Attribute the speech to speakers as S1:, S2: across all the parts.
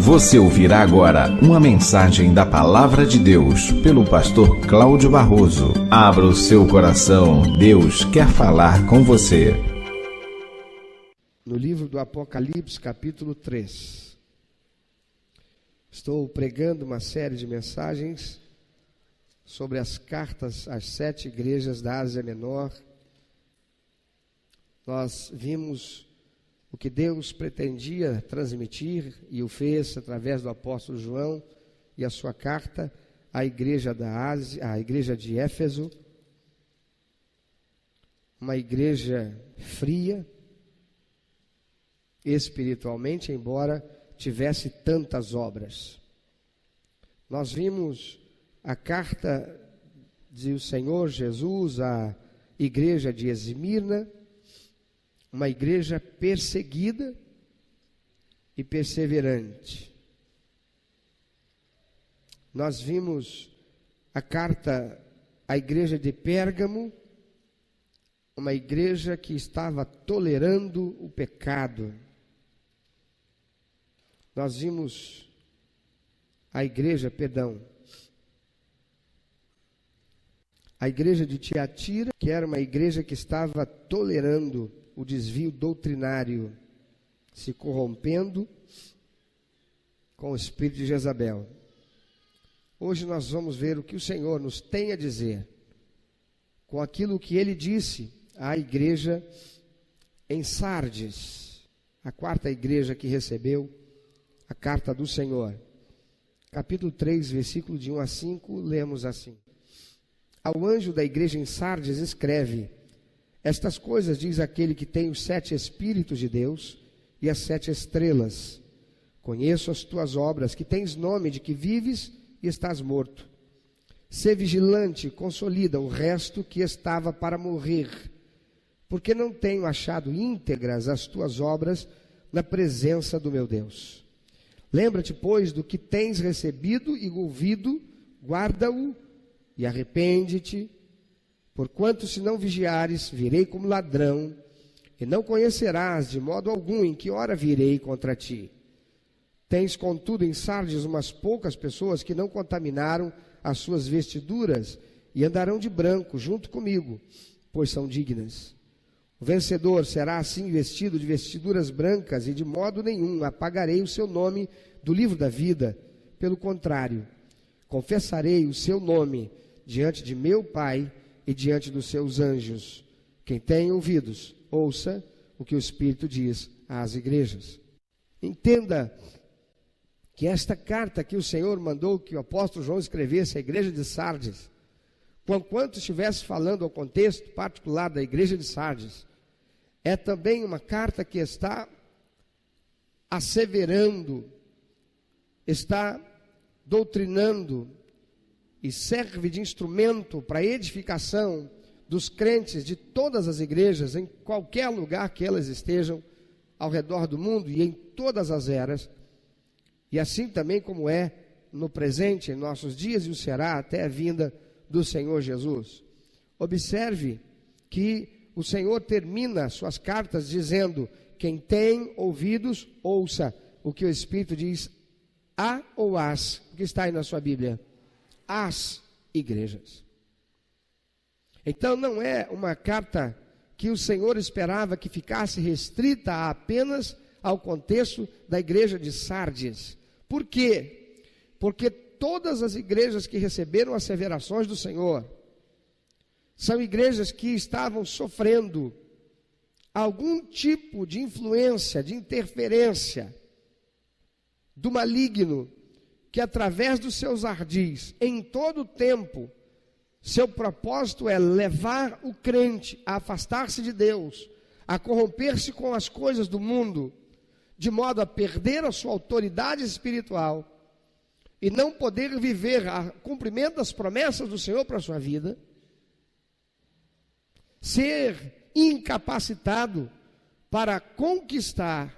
S1: Você ouvirá agora uma mensagem da Palavra de Deus pelo pastor Cláudio Barroso. Abra o seu coração, Deus quer falar com você.
S2: No livro do Apocalipse, capítulo 3. Estou pregando uma série de mensagens sobre as cartas às 7 igrejas da Ásia Menor. Nós vimos o que Deus pretendia transmitir e o fez através do apóstolo João e a sua carta à igreja da Ásia, à igreja de Éfeso, uma igreja fria espiritualmente, embora tivesse tantas obras. Nós vimos a carta do Senhor Jesus à igreja de Esmirna, uma igreja perseguida e perseverante. Nós vimos a carta à igreja de Pérgamo, uma igreja que estava tolerando o pecado. Nós vimos a igreja de Tiatira, que era uma igreja que estava tolerando o desvio doutrinário, se corrompendo com o espírito de Jezabel. Hoje nós vamos ver o que o Senhor nos tem a dizer com aquilo que Ele disse à igreja em Sardes, a 4ª igreja que recebeu a carta do Senhor. Capítulo 3, versículo de 1 a 5, lemos assim: Ao anjo da igreja em Sardes escreve: Estas coisas diz aquele que tem os 7 Espíritos de Deus e as 7 estrelas. Conheço as tuas obras, que tens nome de que vives e estás morto. Sê vigilante, consolida o resto que estava para morrer, porque não tenho achado íntegras as tuas obras na presença do meu Deus. Lembra-te, pois, do que tens recebido e ouvido, guarda-o e arrepende-te. Porquanto, se não vigiares, virei como ladrão, e não conhecerás de modo algum em que hora virei contra ti. Tens, contudo, em Sardes umas poucas pessoas que não contaminaram as suas vestiduras e andarão de branco junto comigo, pois são dignas. O vencedor será assim vestido de vestiduras brancas, e de modo nenhum apagarei o seu nome do livro da vida. Pelo contrário, confessarei o seu nome diante de meu Pai e diante dos seus anjos. Quem tem ouvidos, ouça o que o Espírito diz às igrejas. Entenda que esta carta que o Senhor mandou que o apóstolo João escrevesse à igreja de Sardes, quanto estivesse falando ao contexto particular da igreja de Sardes, é também uma carta que está asseverando, está doutrinando e serve de instrumento para a edificação dos crentes de todas as igrejas, em qualquer lugar que elas estejam ao redor do mundo e em todas as eras, e assim também como é no presente, em nossos dias, e o será até a vinda do Senhor Jesus. Observe que o Senhor termina suas cartas dizendo: quem tem ouvidos, ouça o que o Espírito diz a ou às, o que está aí na sua Bíblia, às igrejas. Então não é uma carta que o Senhor esperava que ficasse restrita apenas ao contexto da igreja de Sardes. Por quê? Porque todas as igrejas que receberam asseverações do Senhor são igrejas que estavam sofrendo algum tipo de influência, de interferência do maligno, que através dos seus ardis, em todo o tempo, seu propósito é levar o crente a afastar-se de Deus, a corromper-se com as coisas do mundo, de modo a perder a sua autoridade espiritual e não poder viver o cumprimento das promessas do Senhor para a sua vida, ser incapacitado para conquistar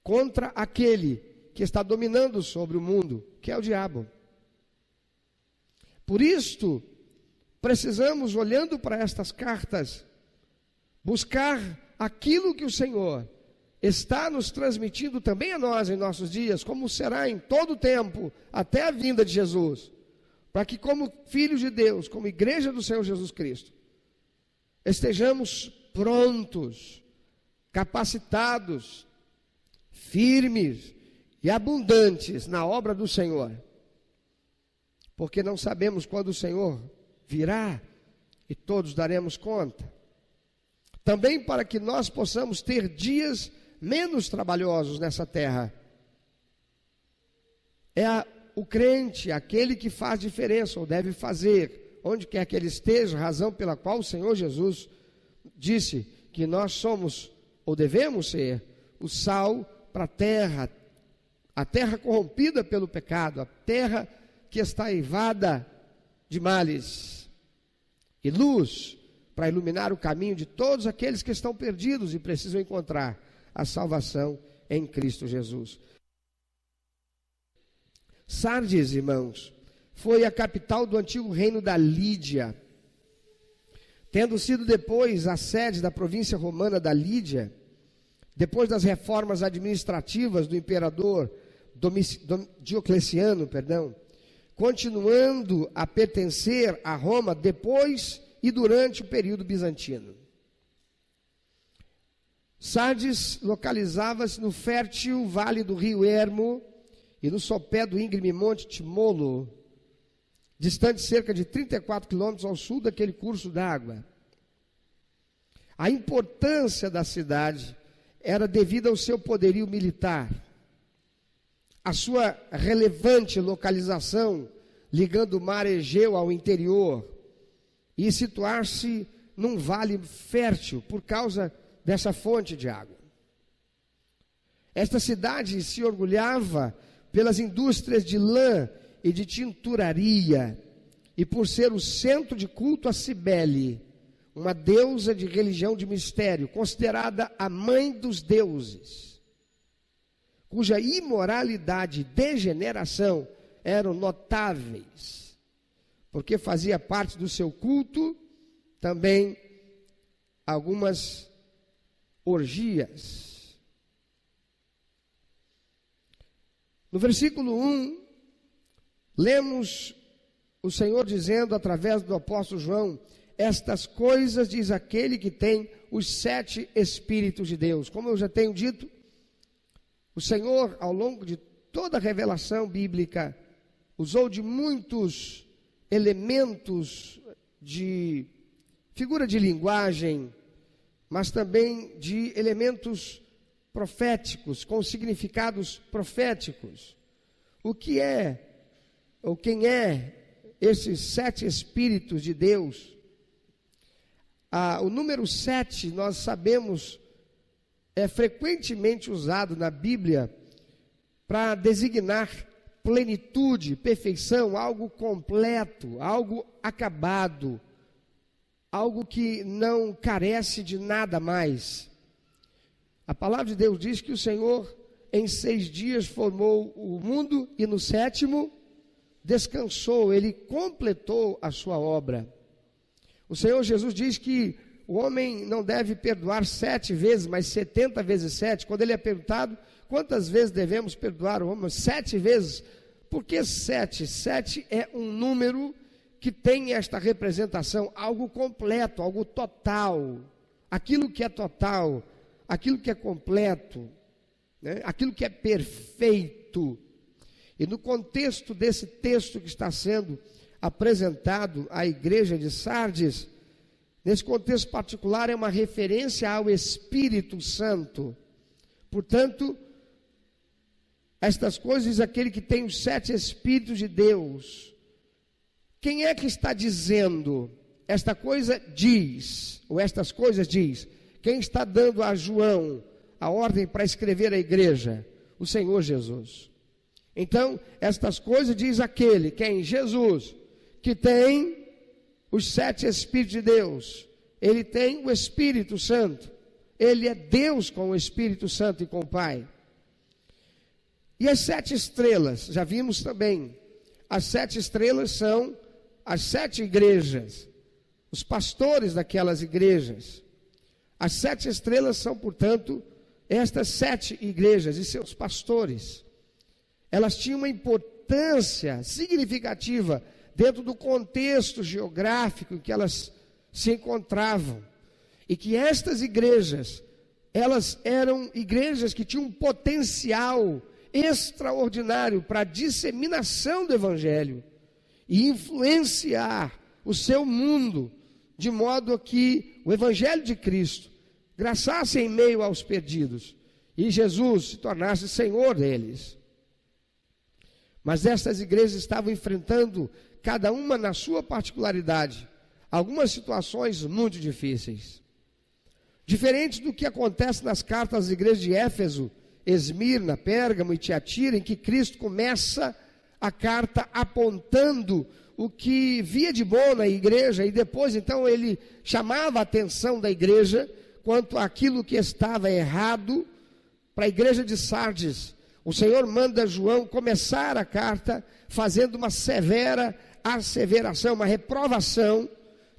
S2: contra aquele que está dominando sobre o mundo, que é o diabo. Por isto, precisamos, olhando para estas cartas, buscar aquilo que o Senhor está nos transmitindo também a nós em nossos dias, como será em todo o tempo, até a vinda de Jesus, para que como filhos de Deus, como igreja do Senhor Jesus Cristo, estejamos prontos, capacitados, firmes e abundantes na obra do Senhor, porque não sabemos quando o Senhor virá e todos daremos conta. Também para que nós possamos ter dias menos trabalhosos nessa terra. O crente, aquele que faz diferença, ou deve fazer, onde quer que ele esteja, razão pela qual o Senhor Jesus disse que nós somos, ou devemos ser, o sal para a terra corrompida pelo pecado, a terra que está eivada de males, e luz para iluminar o caminho de todos aqueles que estão perdidos e precisam encontrar a salvação em Cristo Jesus. Sardes, irmãos, foi a capital do antigo reino da Lídia, tendo sido depois a sede da província romana da Lídia, depois das reformas administrativas do imperador Diocleciano, continuando a pertencer a Roma depois e durante o período bizantino. Sardes localizava-se no fértil vale do rio Hermo e no sopé do íngreme monte Timolo, distante cerca de 34 quilômetros ao sul daquele curso d'água. A importância da cidade era devida ao seu poderio militar, a sua relevante localização ligando o mar Egeu ao interior e situar-se num vale fértil por causa dessa fonte de água. Esta cidade se orgulhava pelas indústrias de lã e de tinturaria e por ser o centro de culto a Cibele, uma deusa de religião de mistério, considerada a mãe dos deuses, cuja imoralidade e degeneração eram notáveis, porque fazia parte do seu culto também algumas orgias. No versículo 1, lemos o Senhor dizendo através do apóstolo João: estas coisas diz aquele que tem os 7 Espíritos de Deus. Como eu já tenho dito, o Senhor, ao longo de toda a revelação bíblica, usou de muitos elementos de figura de linguagem, mas também de elementos proféticos, com significados proféticos. O que é, ou quem é esses 7 Espíritos de Deus? O número 7, nós sabemos, é frequentemente usado na Bíblia para designar plenitude, perfeição, algo completo, algo acabado, algo que não carece de nada mais. A palavra de Deus diz que o Senhor em 6 dias formou o mundo e no 7º descansou, ele completou a sua obra. O Senhor Jesus diz que o homem não deve perdoar 7 vezes, mas 70 vezes 7. Quando ele é perguntado quantas vezes devemos perdoar o homem, 7 vezes. Por que 7? 7 é um número que tem esta representação, algo completo, algo total. Aquilo que é total, aquilo que é completo, né? Aquilo que é perfeito. E no contexto desse texto que está sendo apresentado à igreja de Sardes, nesse contexto particular é uma referência ao Espírito Santo. Portanto, estas coisas diz aquele que tem os 7 Espíritos de Deus. Quem é que está dizendo? Esta coisa diz, ou estas coisas diz. Quem está dando a João a ordem para escrever a igreja? O Senhor Jesus. Então, estas coisas diz aquele, quem? Jesus, que tem os 7 Espíritos de Deus. Ele tem o Espírito Santo. Ele é Deus com o Espírito Santo e com o Pai. E as 7 estrelas, já vimos também. As 7 estrelas são as 7 igrejas, os pastores daquelas igrejas. As 7 estrelas são, portanto, estas 7 igrejas e seus pastores, elas tinham uma importância significativa dentro do contexto geográfico em que elas se encontravam. E que estas igrejas, elas eram igrejas que tinham um potencial extraordinário para a disseminação do Evangelho e influenciar o seu mundo, de modo que o Evangelho de Cristo graçasse em meio aos perdidos e Jesus se tornasse Senhor deles. Mas estas igrejas estavam enfrentando, cada uma na sua particularidade, algumas situações muito difíceis. Diferente do que acontece nas cartas às igrejas de Éfeso, Esmirna, Pérgamo e Tiatira, em que Cristo começa a carta apontando o que via de bom na igreja, e depois então ele chamava a atenção da igreja quanto àquilo que estava errado. Para a igreja de Sardes, o Senhor manda João começar a carta fazendo uma severa asseveração, uma reprovação,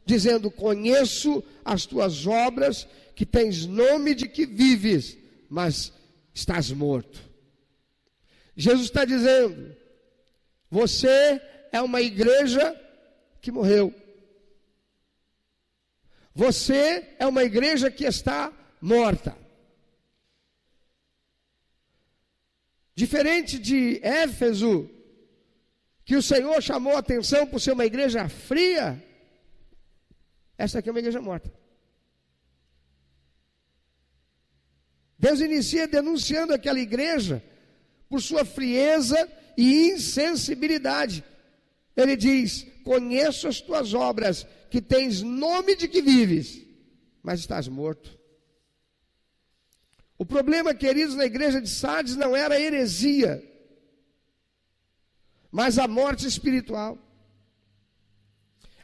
S2: dizendo: conheço as tuas obras, que tens nome de que vives, mas estás morto. Jesus está dizendo: você é uma igreja que morreu. Você é uma igreja que está morta. Diferente de Éfeso, que o Senhor chamou a atenção por ser uma igreja fria, essa aqui é uma igreja morta. Deus inicia denunciando aquela igreja por sua frieza e insensibilidade. Ele diz: conheço as tuas obras, que tens nome de que vives, mas estás morto. O problema, queridos, na igreja de Sardes não era a heresia, mas a morte espiritual.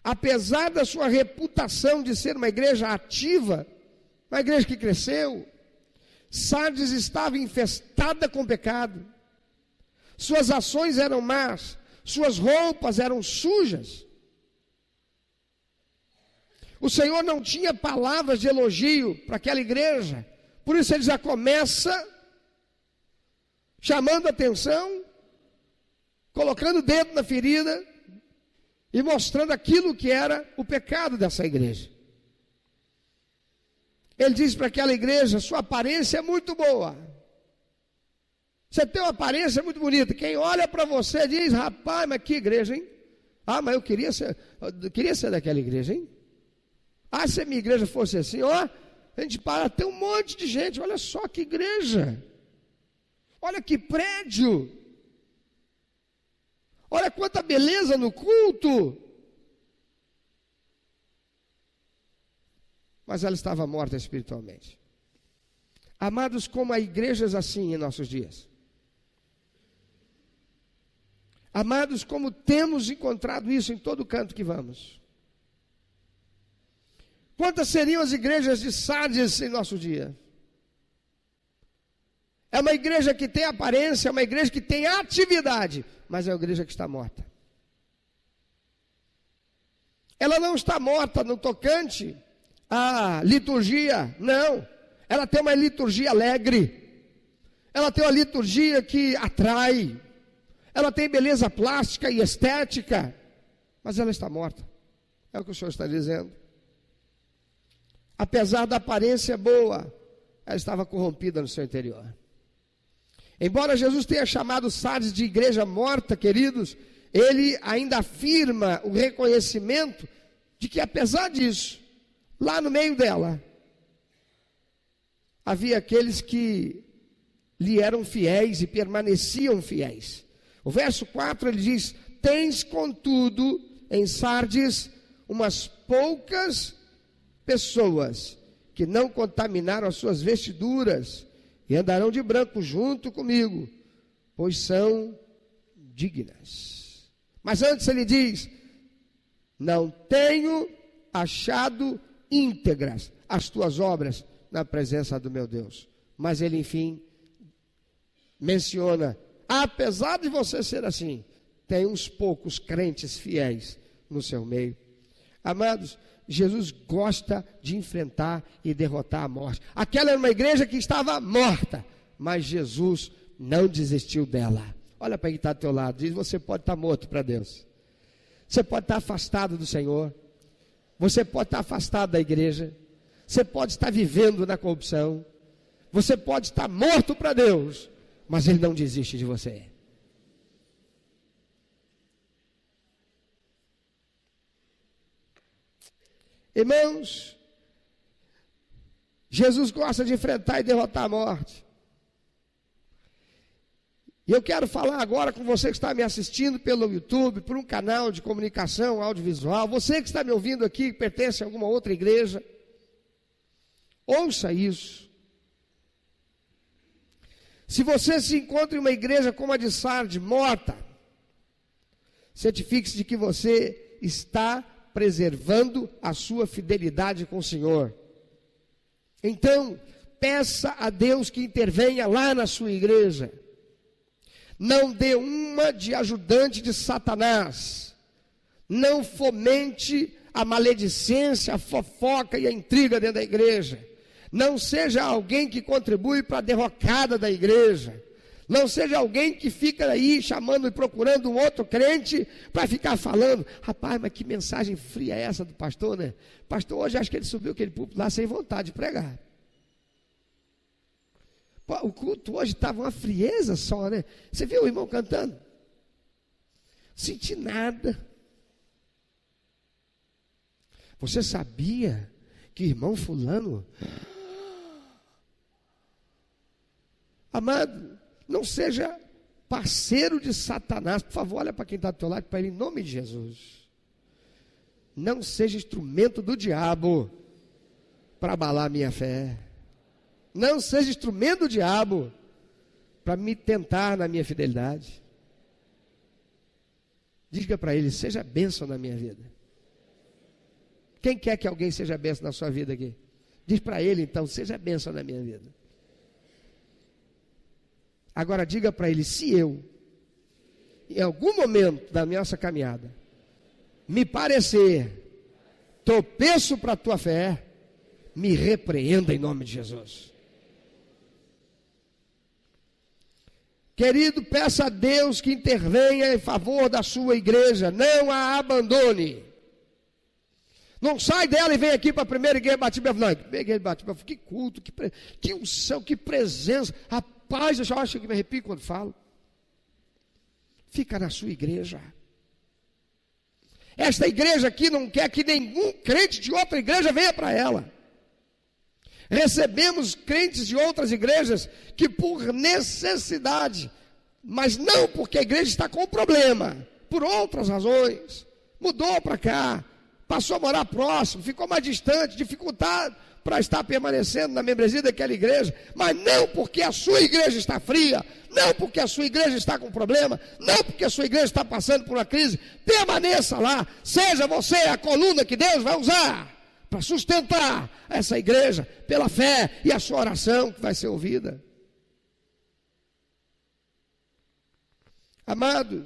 S2: Apesar da sua reputação de ser uma igreja ativa, uma igreja que cresceu, Sardes estava infestada com pecado. Suas ações eram más, suas roupas eram sujas. O Senhor não tinha palavras de elogio para aquela igreja. Por isso ele já começa chamando atenção, colocando o dedo na ferida e mostrando aquilo que era o pecado dessa igreja. Ele diz para aquela igreja: sua aparência é muito boa. Você tem uma aparência muito bonita. Quem olha para você diz: rapaz, mas que igreja, hein? Ah, mas eu queria ser daquela igreja, hein? Ah, se a minha igreja fosse assim, ó, a gente para, tem um monte de gente, olha só que igreja. Olha que prédio. Olha quanta beleza no culto. Mas ela estava morta espiritualmente. Amados, como há igrejas assim em nossos dias. Amados, como temos encontrado isso em todo canto que vamos. Quantas seriam as igrejas de Sardes em nosso dia? É uma igreja que tem aparência, é uma igreja que tem atividade, mas é uma igreja que está morta. Ela não está morta no tocante à liturgia, não. Ela tem uma liturgia alegre. Ela tem uma liturgia que atrai. Ela tem beleza plástica e estética, mas ela está morta. É o que o Senhor está dizendo. Apesar da aparência boa, ela estava corrompida no seu interior. Embora Jesus tenha chamado Sardes de igreja morta, queridos, ele ainda afirma o reconhecimento de que, apesar disso, lá no meio dela, havia aqueles que lhe eram fiéis e permaneciam fiéis. O verso 4 ele diz: tens contudo em Sardes umas poucas pessoas que não contaminaram as suas vestiduras e andarão de branco junto comigo, pois são dignas. Mas antes ele diz: não tenho achado íntegras as tuas obras na presença do meu Deus. Mas ele, enfim, menciona: apesar de você ser assim, tem uns poucos crentes fiéis no seu meio. Amados, Jesus gosta de enfrentar e derrotar a morte. Aquela era uma igreja que estava morta, mas Jesus não desistiu dela. Olha para quem está ao teu lado, diz: você pode estar morto para Deus. Você pode estar afastado do Senhor. Você pode estar afastado da igreja. Você pode estar vivendo na corrupção. Você pode estar morto para Deus, mas Ele não desiste de você. Irmãos, Jesus gosta de enfrentar e derrotar a morte. E eu quero falar agora com você que está me assistindo pelo YouTube, por um canal de comunicação audiovisual, você que está me ouvindo aqui, que pertence a alguma outra igreja, ouça isso. Se você se encontra em uma igreja como a de Sardes, morta, certifique-se de que você está preservando a sua fidelidade com o Senhor. Então, peça a Deus que intervenha lá na sua igreja. Não dê uma de ajudante de Satanás. Não fomente a maledicência, a fofoca e a intriga dentro da igreja. Não seja alguém que contribui para a derrocada da igreja. Não seja alguém que fica aí chamando e procurando um outro crente para ficar falando: rapaz, mas que mensagem fria é essa do pastor, né? Pastor, hoje acho que ele subiu aquele púlpito lá sem vontade de pregar. O culto hoje estava uma frieza só, né? Você viu o irmão cantando? Não senti nada. Você sabia que irmão fulano... Amado, não seja parceiro de Satanás. Por favor, olha para quem está do teu lado, para ele, em nome de Jesus. Não seja instrumento do diabo para abalar a minha fé. Não seja instrumento do diabo para me tentar na minha fidelidade. Diga para ele: seja bênção na minha vida. Quem quer que alguém seja bênção na sua vida aqui? Diz para ele então: seja bênção na minha vida. Agora diga para ele: se eu, em algum momento da nossa caminhada, me parecer tropeço para a tua fé, me repreenda em nome de Jesus. Querido, peça a Deus que intervenha em favor da sua igreja, não a abandone. Não sai dela e vem aqui para a primeira igreja Batista. Não, igreja Batista, que culto, que unção, que presença. Rapaz, eu já acho que me arrepio quando falo. Fica na sua igreja. Esta igreja aqui não quer que nenhum crente de outra igreja venha para ela. Recebemos crentes de outras igrejas que por necessidade, mas não porque a igreja está com problema, por outras razões, mudou para cá, passou a morar próximo, ficou mais distante, dificuldade para estar permanecendo na membresia daquela igreja, mas não porque a sua igreja está fria, não porque a sua igreja está com problema, não porque a sua igreja está passando por uma crise. Permaneça lá, seja você a coluna que Deus vai usar para sustentar essa igreja pela fé e a sua oração que vai ser ouvida. Amados,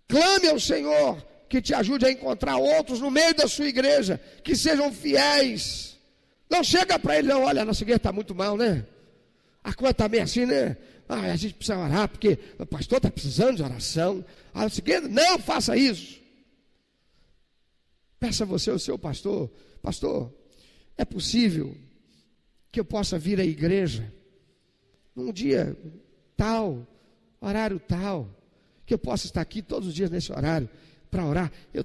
S2: clame ao Senhor que te ajude a encontrar outros no meio da sua igreja, que sejam fiéis. Não chega para ele, não: olha, nossa igreja está muito mal, né? A coisa está meio assim, né? A gente precisa orar, porque o pastor está precisando de oração. Não faça isso. Peça você ao seu pastor: pastor, é possível que eu possa vir à igreja num dia tal, horário tal, que eu possa estar aqui todos os dias nesse horário para orar? Eu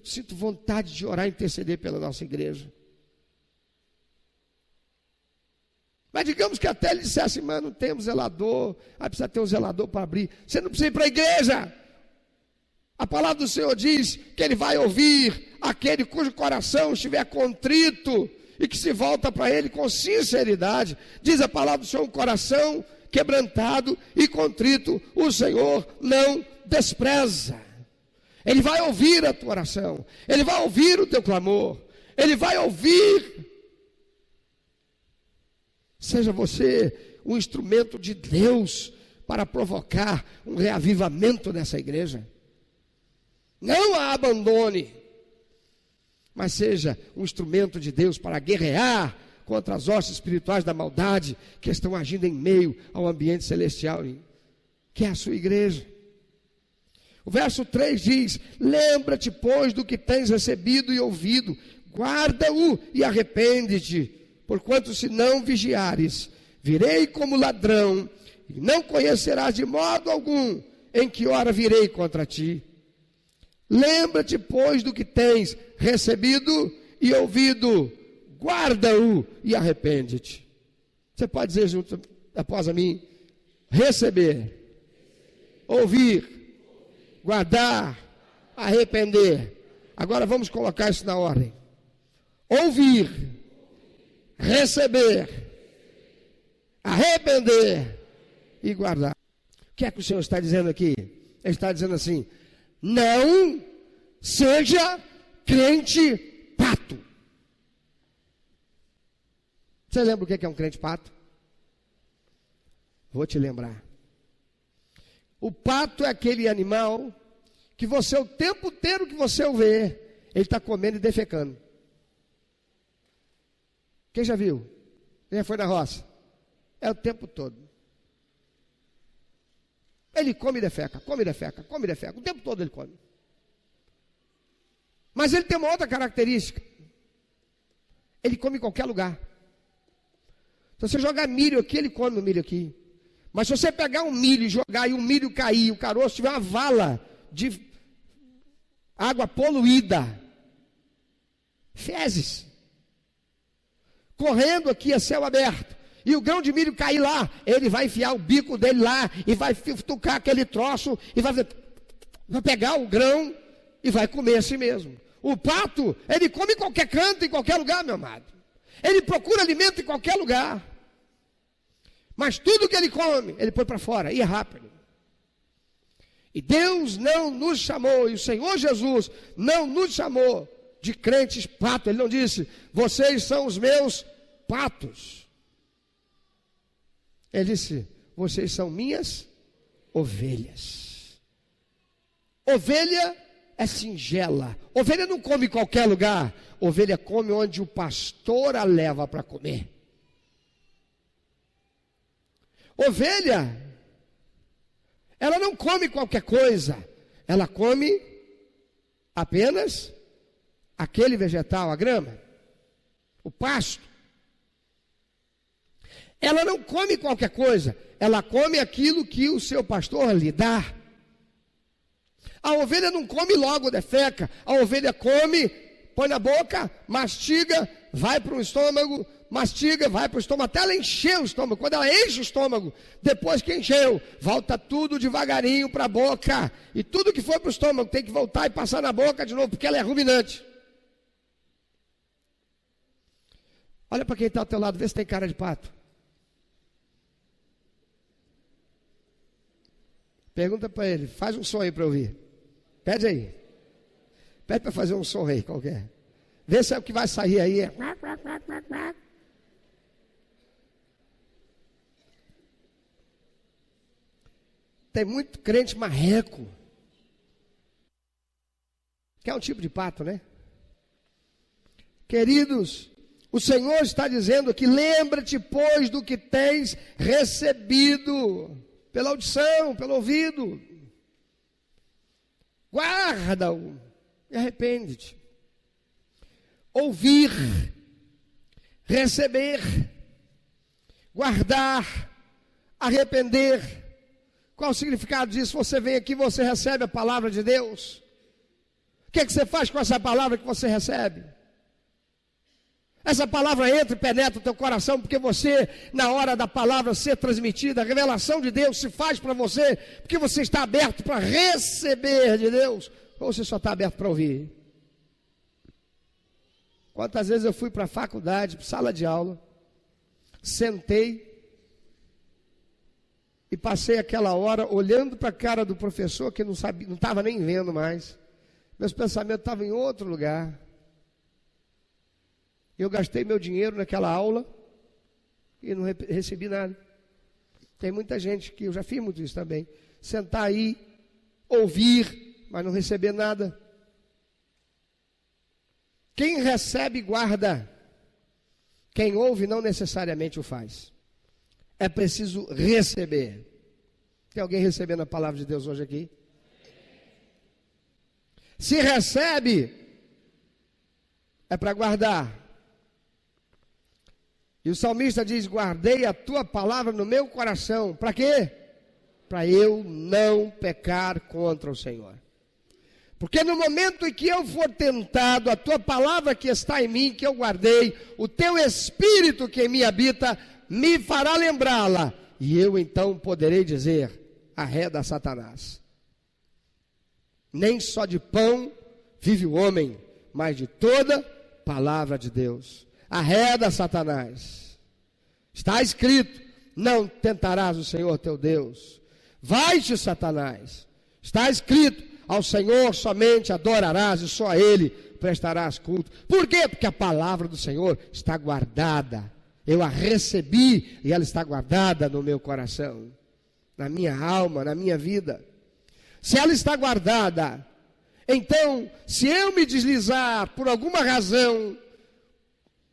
S2: sinto vontade de orar e interceder pela nossa igreja. Mas digamos que até ele dissesse: mas não temos zelador, precisa ter um zelador para abrir. Você não precisa ir para a igreja. A palavra do Senhor diz que Ele vai ouvir aquele cujo coração estiver contrito e que se volta para Ele com sinceridade. Diz a palavra do Senhor: um coração quebrantado e contrito o Senhor não despreza. Ele vai ouvir a tua oração, Ele vai ouvir o teu clamor, Ele vai ouvir. Seja você um instrumento de Deus para provocar um reavivamento nessa igreja. Não a abandone. mas seja um instrumento de Deus para guerrear contra as hostes espirituais da maldade que estão agindo em meio ao ambiente celestial, que é a sua igreja. O verso 3 diz: lembra-te, pois, do que tens recebido e ouvido, guarda-o e arrepende-te, porquanto se não vigiares, virei como ladrão, e não conhecerás de modo algum em que hora virei contra ti. Lembra-te, pois, do que tens recebido e ouvido, guarda-o e arrepende-te. Você pode dizer junto após a mim: receber, ouvir, guardar, arrepender. Agora vamos colocar isso na ordem: ouvir, receber, arrepender e guardar. O que é que o Senhor está dizendo aqui? Ele está dizendo assim: não seja crente pato. Você lembra o que é um crente pato? Vou te lembrar. O pato é aquele animal que você, o tempo inteiro que você o vê, ele está comendo e defecando. Quem já viu? Quem já foi na roça? É o tempo todo. Ele come e defeca, come e defeca, come e defeca. O tempo todo ele come. Mas ele tem uma outra característica. Ele come em qualquer lugar. Se você jogar milho aqui, ele come o milho aqui. Mas se você pegar um milho e jogar e o milho cair, o caroço tiver uma vala de água poluída, fezes, correndo aqui a céu aberto, e o grão de milho cair lá, ele vai enfiar o bico dele lá, e vai tocar aquele troço, e vai pegar o grão, e vai comer assim mesmo. O pato, ele come em qualquer canto, em qualquer lugar, meu amado. Ele procura alimento em qualquer lugar. Mas tudo que ele come, ele põe para fora, e é rápido. E Deus não nos chamou, e o Senhor Jesus não nos chamou de crentes patos. Ele não disse: vocês são os meus patos. Ele disse: vocês são minhas ovelhas. Ovelha é singela. Ovelha não come em qualquer lugar. Ovelha come onde o pastor a leva para comer. Ovelha, ela não come qualquer coisa. Ela come apenas aquele vegetal, a grama, o pasto. Ela não come qualquer coisa. Ela come aquilo que o seu pastor lhe dá. A ovelha não come logo, defeca. A ovelha come, põe na boca, mastiga, vai para o estômago, mastiga, vai para o estômago, até ela encher o estômago. Quando ela enche o estômago, depois que encheu, volta tudo devagarinho para a boca. E tudo que foi para o estômago tem que voltar e passar na boca de novo, porque ela é ruminante. Olha para quem está ao teu lado, vê se tem cara de pato. Pergunta para ele, faz um som aí para eu ouvir. Pede aí. Pede para fazer um som aí qualquer. Vê se é o que vai sair aí. Tem muito crente marreco, que é um tipo de pato, né? Queridos, o Senhor está dizendo aqui: lembra-te, pois, do que tens recebido, pela audição, pelo ouvido, guarda-o e arrepende-te. Ouvir, receber, guardar, arrepender. Qual o significado disso? Você vem aqui, você recebe a palavra de Deus. O que é que você faz com essa palavra que você recebe? Essa palavra entra e penetra o teu coração, porque você, na hora da palavra ser transmitida, a revelação de Deus se faz para você, porque você está aberto para receber de Deus, ou você só está aberto para ouvir? Quantas vezes eu fui para a faculdade, para sala de aula, sentei e passei aquela hora olhando para a cara do professor, que não sabia, não estava nem vendo mais. Meus pensamentos estavam em outro lugar. Eu gastei meu dinheiro naquela aula e não recebi nada. Tem muita gente que, eu já fiz muito isso também, sentar aí, ouvir, mas não receber nada. Quem recebe, guarda. Quem ouve, não necessariamente o faz. É preciso receber. Tem alguém recebendo a palavra de Deus hoje aqui? Se recebe, é para guardar. E o salmista diz: guardei a tua palavra no meu coração. Para quê? Para eu não pecar contra o Senhor. Porque no momento em que eu for tentado, a tua palavra que está em mim, que eu guardei, o teu Espírito que em mim habita, me fará lembrá-la. E eu então poderei dizer: arreda Satanás. Nem só de pão vive o homem, mas de toda palavra de Deus. Arreda Satanás. Está escrito: não tentarás o Senhor teu Deus. Vai-te, Satanás. Está escrito: ao Senhor somente adorarás e só a Ele prestarás culto. Por quê? Porque a palavra do Senhor está guardada. Eu a recebi e ela está guardada no meu coração, na minha alma, na minha vida. Se ela está guardada, então, se eu me deslizar por alguma razão,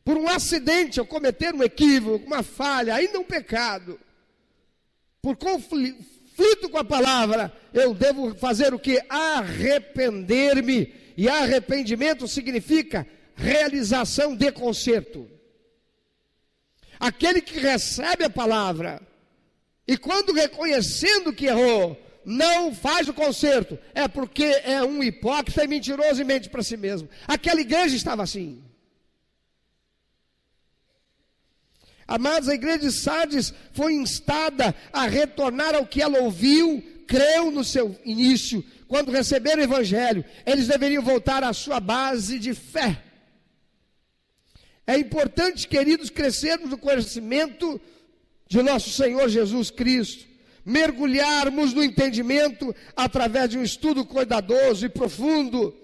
S2: por um acidente, eu cometer um equívoco, uma falha, ainda um pecado, por conflito com a palavra, eu devo fazer o que? Arrepender-me. E arrependimento significa realização de conserto. Aquele que recebe a palavra e quando reconhecendo que errou, não faz o conserto, é porque é um hipócrita e mentiroso e mente para si mesmo. Aquela igreja estava assim. Amados, a igreja de Sardes foi instada a retornar ao que ela ouviu, creu no seu início. Quando receberam o evangelho, eles deveriam voltar à sua base de fé. É importante, queridos, crescermos no conhecimento de nosso Senhor Jesus Cristo, mergulharmos no entendimento através de um estudo cuidadoso e profundo.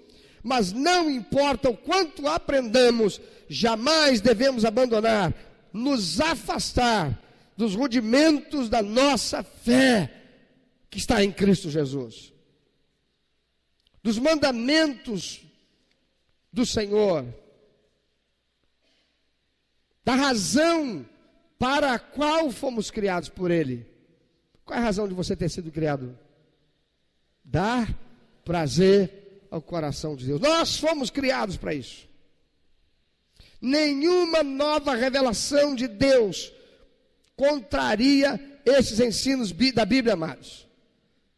S2: Mas não importa o quanto aprendamos, jamais devemos abandonar, nos afastar dos rudimentos da nossa fé que está em Cristo Jesus, dos mandamentos do Senhor, da razão para a qual fomos criados por Ele. Qual é a razão de você ter sido criado? Dar prazer ao coração de Deus. Nós fomos criados para isso. Nenhuma nova revelação de Deus contraria esses ensinos da Bíblia, amados.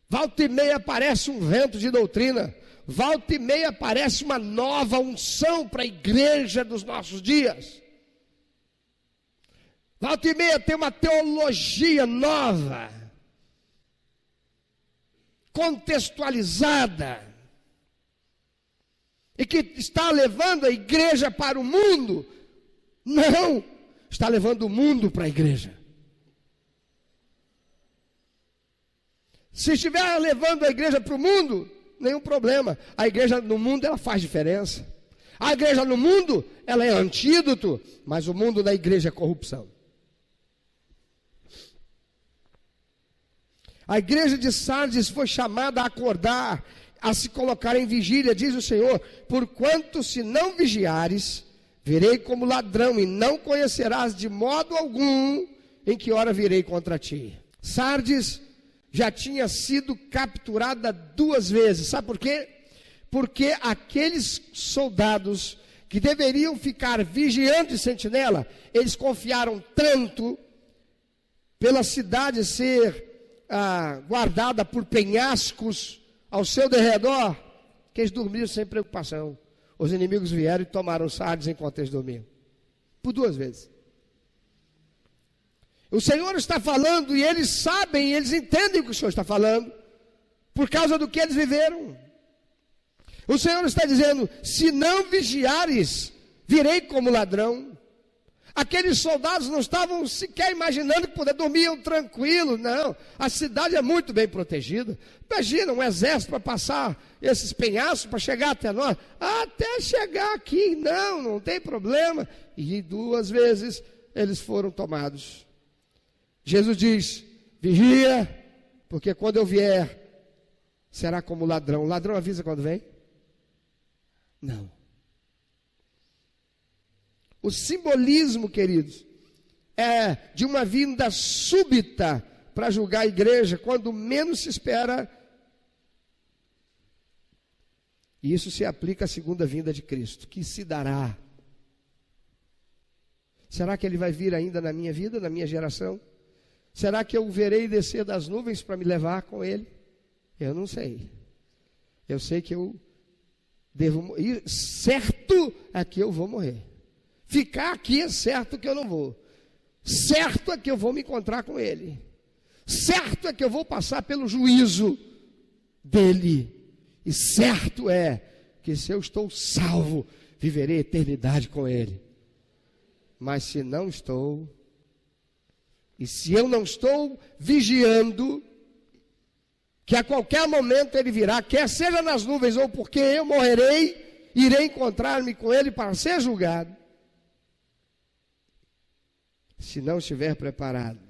S2: Volta e meia aparece um vento de doutrina, volta e meia aparece uma nova unção para a igreja dos nossos dias. Volta e meia tem uma teologia nova, contextualizada, e que está levando a igreja para o mundo. Não, está levando o mundo para a igreja. Se estiver levando a igreja para o mundo, nenhum problema. A igreja no mundo, ela faz diferença. A igreja no mundo, ela é antídoto, mas o mundo da igreja é corrupção. A igreja de Sardes foi chamada a acordar, a se colocar em vigília, diz o Senhor: porquanto se não vigiares, virei como ladrão, e não conhecerás de modo algum em que hora virei contra ti. Sardes já tinha sido capturada 2 vezes, sabe por quê? Porque aqueles soldados que deveriam ficar vigiando de sentinela, eles confiaram tanto pela cidade ser guardada por penhascos ao seu derredor, que eles dormiram sem preocupação. Os inimigos vieram e tomaram Sardes enquanto eles dormiam, por 2 vezes. O Senhor está falando, e eles sabem, eles entendem o que o Senhor está falando, por causa do que eles viveram. O Senhor está dizendo: se não vigiares, virei como ladrão. Aqueles soldados não estavam sequer imaginando que dormiam tranquilos, não. A cidade é muito bem protegida. Imagina um exército para passar esses penhascos, para chegar até nós. Até chegar aqui, não tem problema. E 2 vezes eles foram tomados. Jesus diz: vigia, porque quando eu vier, será como ladrão. O ladrão avisa quando vem? Não. O simbolismo, queridos, é de uma vinda súbita para julgar a igreja, quando menos se espera. E isso se aplica à segunda vinda de Cristo, que se dará. Será que ele vai vir ainda na minha vida, na minha geração? Será que eu o verei descer das nuvens para me levar com ele? Eu não sei. Eu sei que eu devo ir, certo é que eu vou morrer. Ficar aqui é certo que eu não vou. Certo é que eu vou me encontrar com ele. Certo é que eu vou passar pelo juízo dele. E certo é que se eu estou salvo, viverei a eternidade com ele. Mas se não estou, e se eu não estou vigiando, que a qualquer momento ele virá, quer seja nas nuvens ou porque eu morrerei, irei encontrar-me com ele para ser julgado. Se não estiver preparado,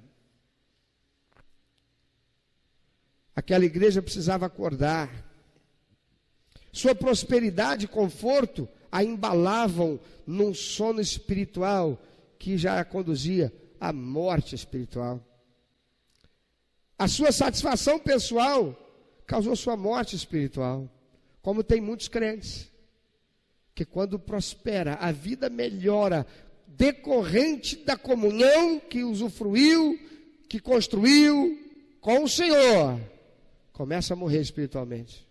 S2: aquela igreja precisava acordar. Sua prosperidade e conforto a embalavam num sono espiritual que já a conduzia à morte espiritual. A sua satisfação pessoal causou sua morte espiritual, como tem muitos crentes, que quando prospera, a vida melhora, decorrente da comunhão que usufruiu, que construiu com o Senhor, começa a morrer espiritualmente.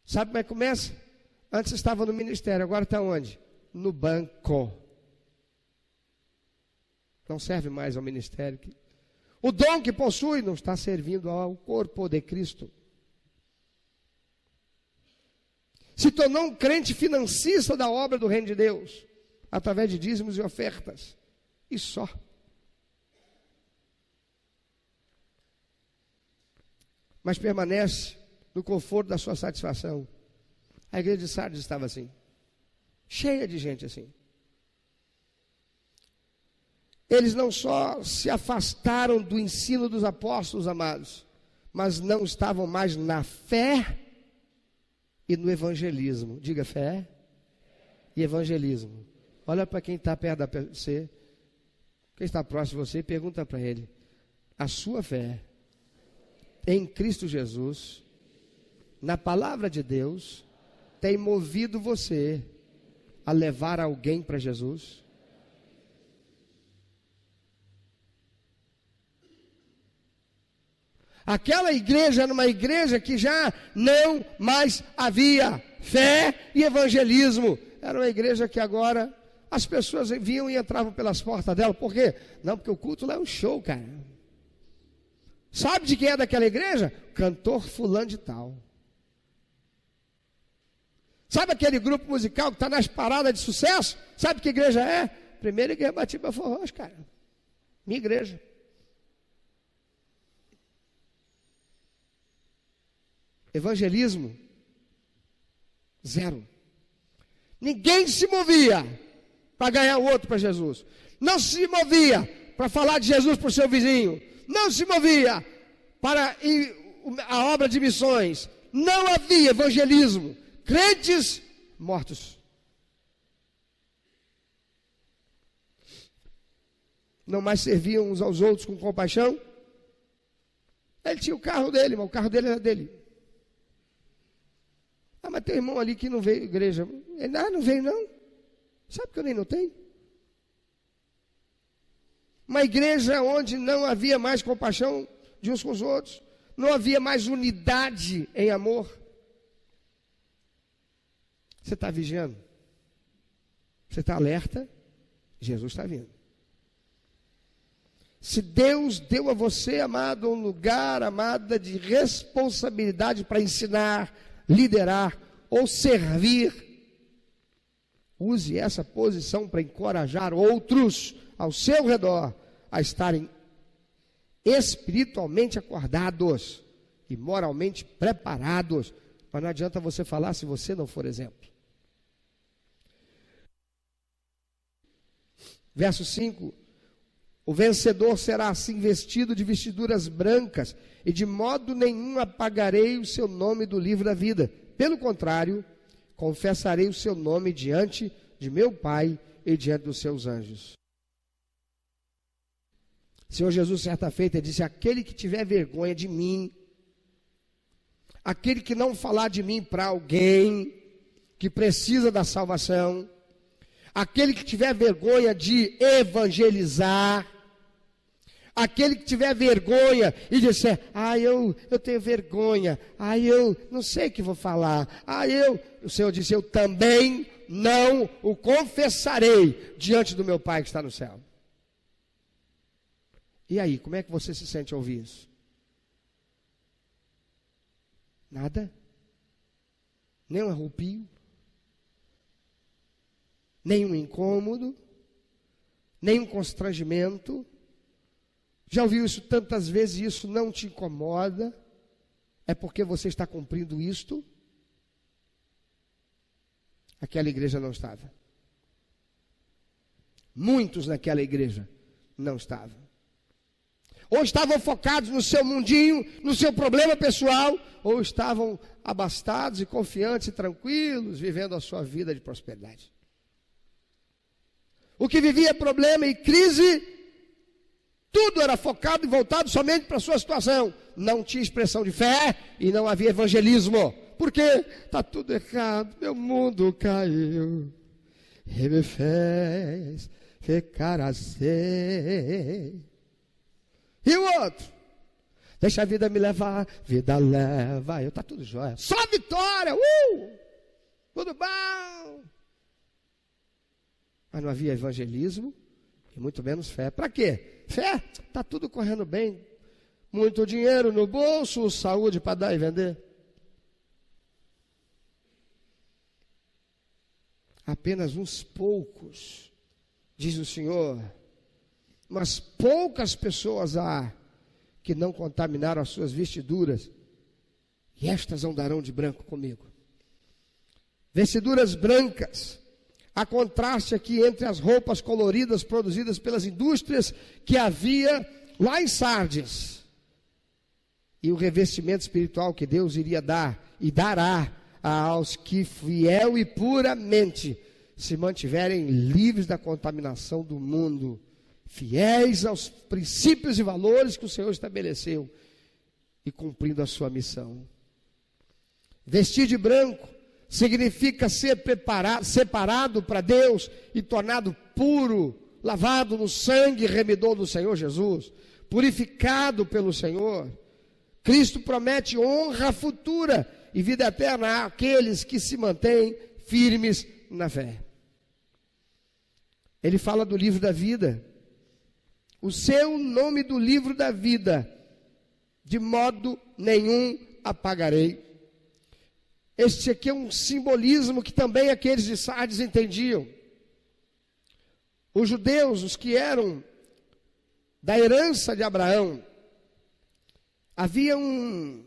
S2: Sabe como é que começa? Antes estava no ministério, agora está onde? No banco. Não serve mais ao ministério. O dom que possui não está servindo ao corpo de Cristo. Se tornou um crente financista da obra do reino de Deus, através de dízimos e ofertas. E só. Mas permanece no conforto da sua satisfação. A igreja de Sardes estava assim, cheia de gente assim. Eles não só se afastaram do ensino dos apóstolos, amados, mas não estavam mais na fé e no evangelismo. Diga fé e evangelismo. Olha para quem está perto de você, quem está próximo de você, e pergunta para ele: a sua fé em Cristo Jesus, na palavra de Deus, tem movido você a levar alguém para Jesus? Aquela igreja era uma igreja que já não mais havia fé e evangelismo. Era uma igreja que agora as pessoas vinham e entravam pelas portas dela. Por quê? Não, porque o culto lá é um show, cara. Sabe de quem é daquela igreja? Cantor fulano de tal. Sabe aquele grupo musical que está nas paradas de sucesso? Sabe que igreja é? Primeira Igreja Batista Forrós, cara. Minha igreja. Evangelismo, zero. Ninguém se movia para ganhar o outro para Jesus. Não se movia para falar de Jesus para o seu vizinho. Não se movia para a obra de missões. Não havia evangelismo. Crentes mortos. Não mais serviam uns aos outros com compaixão. Ele tinha o carro dele, mas o carro dele era dele. Ah, mas tem um irmão ali que não veio à igreja. Ele, não veio não. Sabe que eu nem não tenho? Uma igreja onde não havia mais compaixão de uns com os outros. Não havia mais unidade em amor. Você está vigiando? Você está alerta? Jesus está vindo. Se Deus deu a você, amado, um lugar, amada, de responsabilidade para ensinar, liderar ou servir, use essa posição para encorajar outros ao seu redor a estarem espiritualmente acordados e moralmente preparados. Mas não adianta você falar se você não for exemplo. Verso 5: o vencedor será assim vestido de vestiduras brancas, e de modo nenhum apagarei o seu nome do livro da vida. Pelo contrário, confessarei o seu nome diante de meu Pai e diante dos seus anjos. O Senhor Jesus, certa feita, disse: aquele que tiver vergonha de mim, aquele que não falar de mim para alguém que precisa da salvação, aquele que tiver vergonha de evangelizar, aquele que tiver vergonha e disser: eu tenho vergonha, eu não sei o que vou falar, o Senhor disse: eu também não o confessarei diante do meu Pai que está no céu. E aí, como é que você se sente ao ouvir isso? Nada? Nem um arrepio? Nem um incômodo? Nem um constrangimento? Já ouviu isso tantas vezes e isso não te incomoda? É porque você está cumprindo isto? Aquela igreja não estava. Muitos naquela igreja não estavam. Ou estavam focados no seu mundinho, no seu problema pessoal, ou estavam abastados e confiantes e tranquilos, vivendo a sua vida de prosperidade. O que vivia problema e crise, tudo era focado e voltado somente para a sua situação. Não tinha expressão de fé e não havia evangelismo. Por quê? Está tudo errado, meu mundo caiu e me fez ficar assim. E o outro? Deixa a vida me levar, vida leva, está tudo jóia. Só vitória, tudo bom. Mas não havia evangelismo e muito menos fé. Para quê? Fé, está tudo correndo bem. Muito dinheiro no bolso, saúde para dar e vender. Apenas uns poucos, diz o Senhor, mas poucas pessoas há que não contaminaram as suas vestiduras, e estas andarão de branco comigo. Vestiduras brancas, há contraste aqui entre as roupas coloridas produzidas pelas indústrias que havia lá em Sardes, e o revestimento espiritual que Deus iria dar e dará aos que fiel e puramente se mantiverem livres da contaminação do mundo, fiéis aos princípios e valores que o Senhor estabeleceu e cumprindo a sua missão. Vestir de branco significa ser separado para Deus e tornado puro, lavado no sangue remidor do Senhor Jesus, purificado pelo Senhor. Cristo promete honra futura e vida eterna àqueles que se mantêm firmes na fé. Ele fala do livro da vida. O seu nome do livro da vida, de modo nenhum apagarei. Este aqui é um simbolismo que também aqueles de Sardes entendiam. Os judeus, os que eram da herança de Abraão, havia um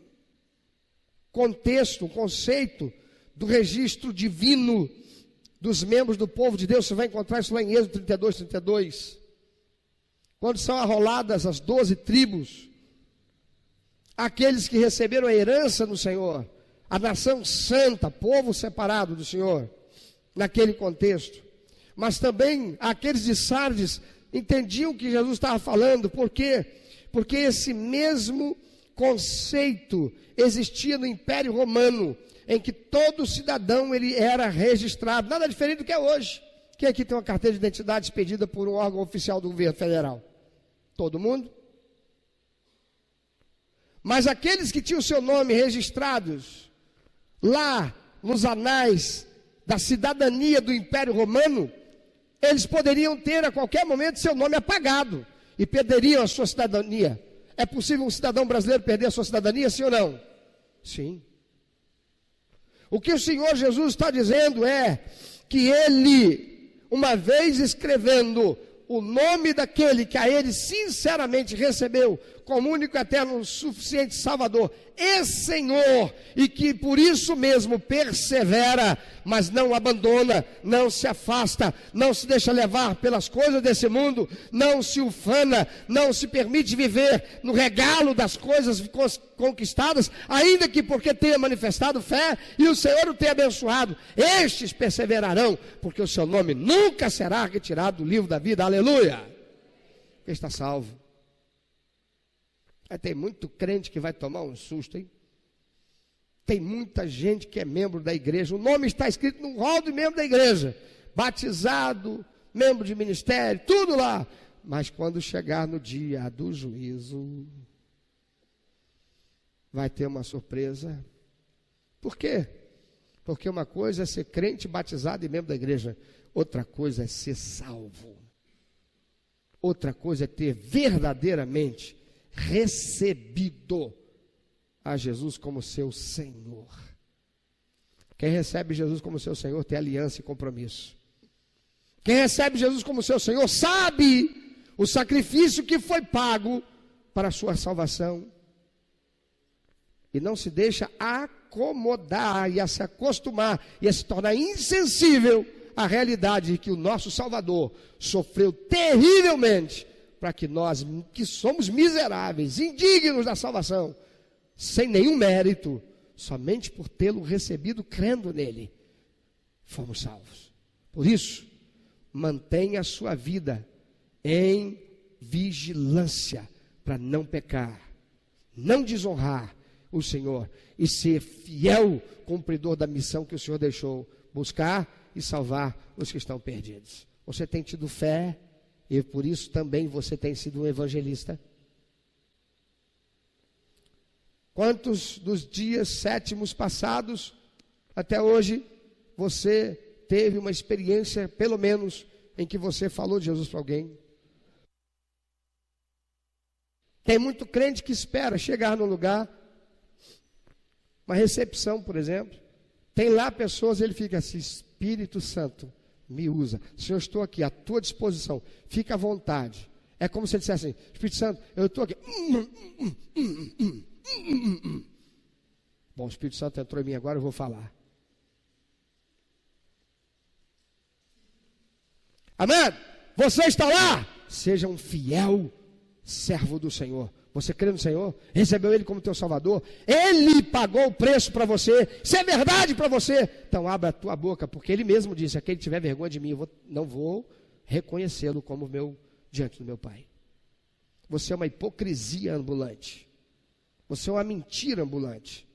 S2: contexto, um conceito do registro divino dos membros do povo de Deus. Você vai encontrar isso lá em Êxodo 32. Quando são arroladas as 12 tribos, aqueles que receberam a herança do Senhor, a nação santa, povo separado do Senhor, naquele contexto. Mas também aqueles de Sardes entendiam o que Jesus estava falando. Por quê? Porque esse mesmo conceito existia no Império Romano, em que todo cidadão ele era registrado, nada diferente do que é hoje. Quem aqui tem uma carteira de identidade expedida por um órgão oficial do governo federal? Todo mundo? Mas aqueles que tinham seu nome registrados lá nos anais da cidadania do Império Romano, eles poderiam ter a qualquer momento seu nome apagado e perderiam a sua cidadania. É possível um cidadão brasileiro perder a sua cidadania, sim ou não? Sim. O que o Senhor Jesus está dizendo é que ele, uma vez escrevendo o nome daquele que a ele sinceramente recebeu como único, eterno, suficiente Salvador e Senhor, e que por isso mesmo persevera, mas não abandona, não se afasta, não se deixa levar pelas coisas desse mundo, não se ufana, não se permite viver no regalo das coisas conquistadas, ainda que porque tenha manifestado fé e o Senhor o tenha abençoado. Estes perseverarão, porque o seu nome nunca será retirado do livro da vida. Aleluia! Quem está salvo? Tem muito crente que vai tomar um susto, hein? Tem muita gente que é membro da igreja, o nome está escrito no rol de membro da igreja, batizado, membro de ministério, tudo lá, mas quando chegar no dia do juízo, vai ter uma surpresa. Por quê? Porque uma coisa é ser crente, batizado e membro da igreja, outra coisa é ser salvo, outra coisa é ter verdadeiramente recebido a Jesus como seu Senhor. Quem recebe Jesus como seu Senhor tem aliança e compromisso. Quem recebe Jesus como seu Senhor sabe o sacrifício que foi pago para a sua salvação e não se deixa acomodar e a se acostumar e a se tornar insensível à realidade de que o nosso Salvador sofreu terrivelmente para que nós, que somos miseráveis, indignos da salvação, sem nenhum mérito, somente por tê-lo recebido crendo nele, fomos salvos. Por isso, mantenha a sua vida em vigilância, para não pecar, não desonrar o Senhor, e ser fiel cumpridor da missão que o Senhor deixou, buscar e salvar os que estão perdidos. Você tem tido fé, e por isso também você tem sido um evangelista. Quantos dos dias sétimos passados até hoje você teve uma experiência, pelo menos, em que você falou de Jesus para alguém? Tem muito crente que espera chegar num lugar, uma recepção, por exemplo, tem lá pessoas, ele fica assim: Espírito Santo, me usa, Senhor, estou aqui à tua disposição, fica à vontade. É como se ele dissesse assim: Espírito Santo, eu estou aqui. Bom, o Espírito Santo entrou em mim agora, eu vou falar. Amém? Você está lá? Seja um fiel servo do Senhor. Você crê no Senhor? Recebeu Ele como teu Salvador? Ele pagou o preço para você. Isso é verdade para você? Então abra a tua boca, porque Ele mesmo disse: aquele que tiver vergonha de mim, eu não vou reconhecê-lo como meu, diante do meu Pai. Você é uma hipocrisia ambulante. Você é uma mentira ambulante.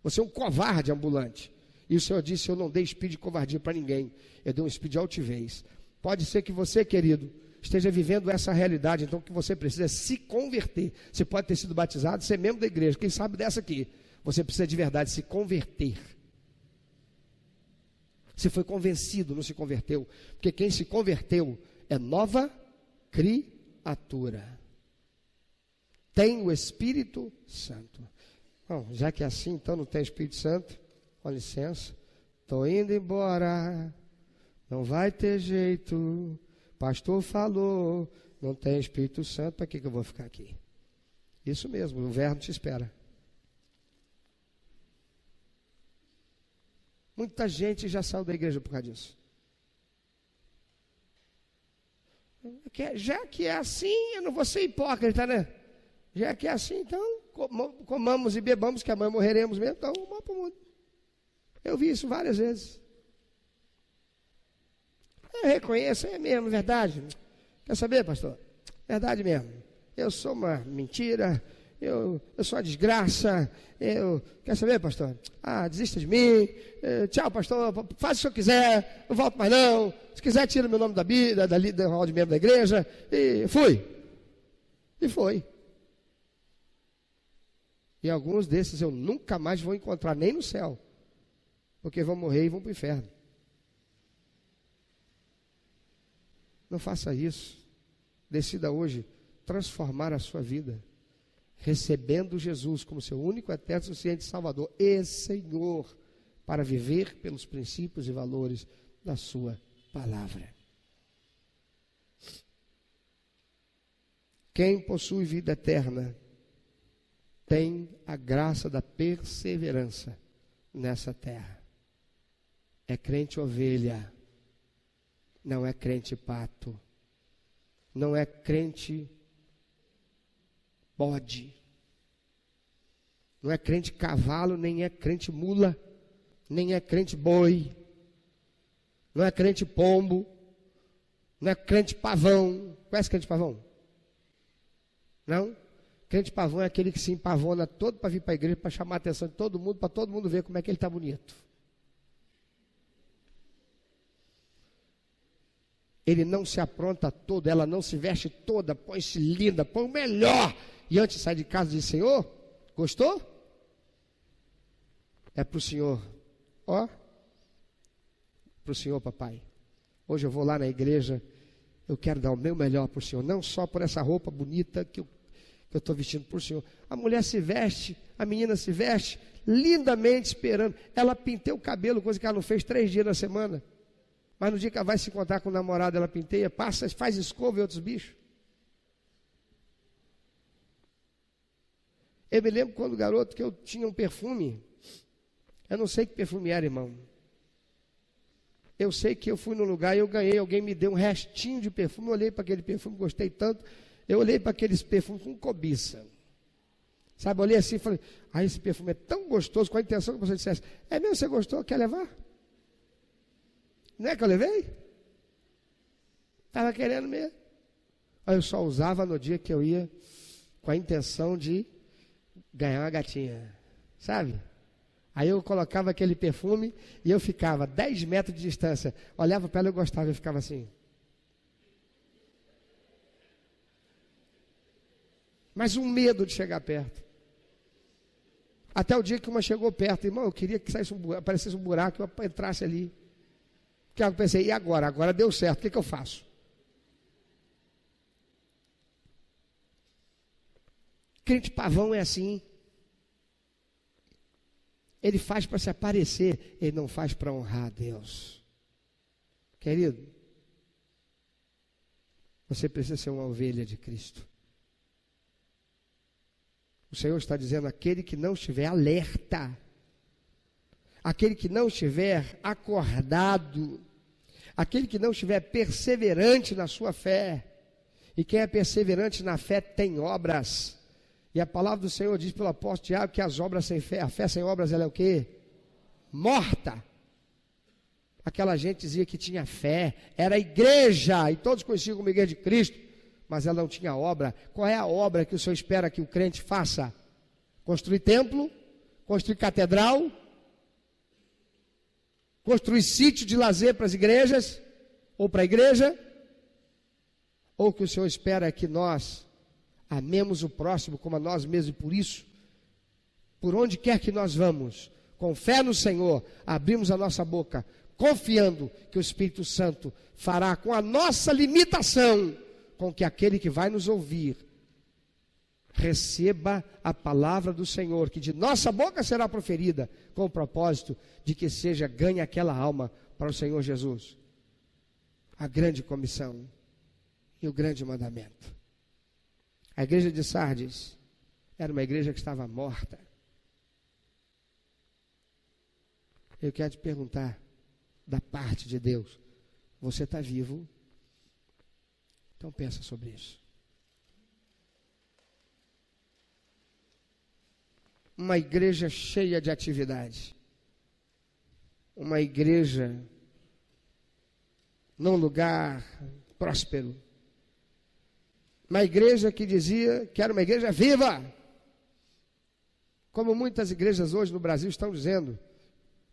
S2: Você é um covarde ambulante. E o Senhor disse: eu não dei espírito de covardia para ninguém, eu dei um espírito de altivez. Pode ser que você, querido, esteja vivendo essa realidade, então que você precisa se converter. Você pode ter sido batizado, ser membro da igreja, quem sabe dessa aqui. Você precisa de verdade se converter. Você foi convencido, não se converteu, porque quem se converteu é nova criatura. Tem o Espírito Santo. Bom, já que é assim, então não tem Espírito Santo, com licença, estou indo embora, não vai ter jeito. Pastor falou, não tem Espírito Santo, para que eu vou ficar aqui? Isso mesmo, o inverno te espera. Muita gente já saiu da igreja por causa disso. Já que é assim, eu não vou ser hipócrita, né? Já que é assim, então comamos e bebamos, que amanhã morreremos mesmo, então vamos para o mundo. Eu vi isso várias vezes. Eu reconheço, é mesmo, verdade. Quer saber, pastor? Verdade mesmo. Eu sou uma mentira, eu sou uma desgraça. Quer saber, pastor? Desista de mim. Tchau, pastor. Faz o que eu quiser. Não volto mais não. Se quiser, tira meu nome da Bíblia, da hall de membro da igreja. E fui. E foi. E alguns desses eu nunca mais vou encontrar, nem no céu. Porque vão morrer e vão para o inferno. Não faça isso. Decida hoje transformar a sua vida, recebendo Jesus como seu único, eterno, suficiente Salvador e Senhor, para viver pelos princípios e valores da sua palavra. Quem possui vida eterna tem a graça da perseverança nessa terra. É crente ovelha, não é crente pato, não é crente bode, não é crente cavalo, nem é crente mula, nem é crente boi, não é crente pombo, não é crente pavão. Conhece crente pavão? Não? Crente pavão é aquele que se empavona todo para vir para a igreja, para chamar a atenção de todo mundo, para todo mundo ver como é que ele está bonito. Ele não se apronta todo, ela não se veste toda, põe-se linda, põe o melhor. E antes sai de casa e diz: Senhor, gostou? É para o Senhor. Ó, para o Senhor, papai. Hoje eu vou lá na igreja, eu quero dar o meu melhor para o Senhor. Não só por essa roupa bonita que eu estou vestindo para o Senhor. A mulher se veste, a menina se veste, lindamente esperando. Ela penteia o cabelo, coisa que ela não fez 3 dias na semana. Mas no dia que ela vai se encontrar com o namorado, ela penteia, passa, faz escova e outros bichos. Eu me lembro quando garoto que eu tinha um perfume. Eu não sei que perfume era, irmão. Eu sei que eu fui num lugar e eu ganhei, alguém me deu um restinho de perfume, eu olhei para aquele perfume, gostei tanto, eu olhei para aqueles perfumes com cobiça. Sabe, eu olhei assim e falei: esse perfume é tão gostoso, com a intenção que você dissesse: é mesmo, você gostou, quer levar? Não é que eu levei? Estava querendo mesmo. Aí eu só usava no dia que eu ia com a intenção de ganhar uma gatinha, sabe? Aí eu colocava aquele perfume e eu ficava 10 metros de distância. Olhava para ela, eu gostava, eu ficava assim. Mas um medo de chegar perto. Até o dia que uma chegou perto. Irmão, eu queria que aparecesse um buraco e eu entrasse ali. Porque eu pensei: e agora? Agora deu certo, o que eu faço? Crente pavão é assim. Ele faz para se aparecer, ele não faz para honrar a Deus. Querido, você precisa ser uma ovelha de Cristo. O Senhor está dizendo: aquele que não estiver alerta, aquele que não estiver acordado, aquele que não estiver perseverante na sua fé, e quem é perseverante na fé tem obras. E a palavra do Senhor diz pelo apóstolo Tiago que as obras sem fé, a fé sem obras, ela é o quê? Morta. Aquela gente dizia que tinha fé, era igreja, e todos conheciam como igreja de Cristo, mas ela não tinha obra. Qual é a obra que o Senhor espera que o crente faça? Construir templo? Construir catedral? Construir sítio de lazer para as igrejas? Ou para a igreja? Ou que o Senhor espera que nós amemos o próximo como a nós mesmos, e por isso, por onde quer que nós vamos, com fé no Senhor, abrimos a nossa boca, confiando que o Espírito Santo fará com a nossa limitação, com que aquele que vai nos ouvir receba a palavra do Senhor, que de nossa boca será proferida, com o propósito de que seja ganhe aquela alma para o Senhor Jesus. A grande comissão e o grande mandamento. A igreja de Sardes era uma igreja que estava morta. Eu quero te perguntar, da parte de Deus, você está vivo? Então pensa sobre isso. Uma igreja cheia de atividade. Uma igreja num lugar próspero. Uma igreja que dizia que era uma igreja viva. Como muitas igrejas hoje no Brasil estão dizendo.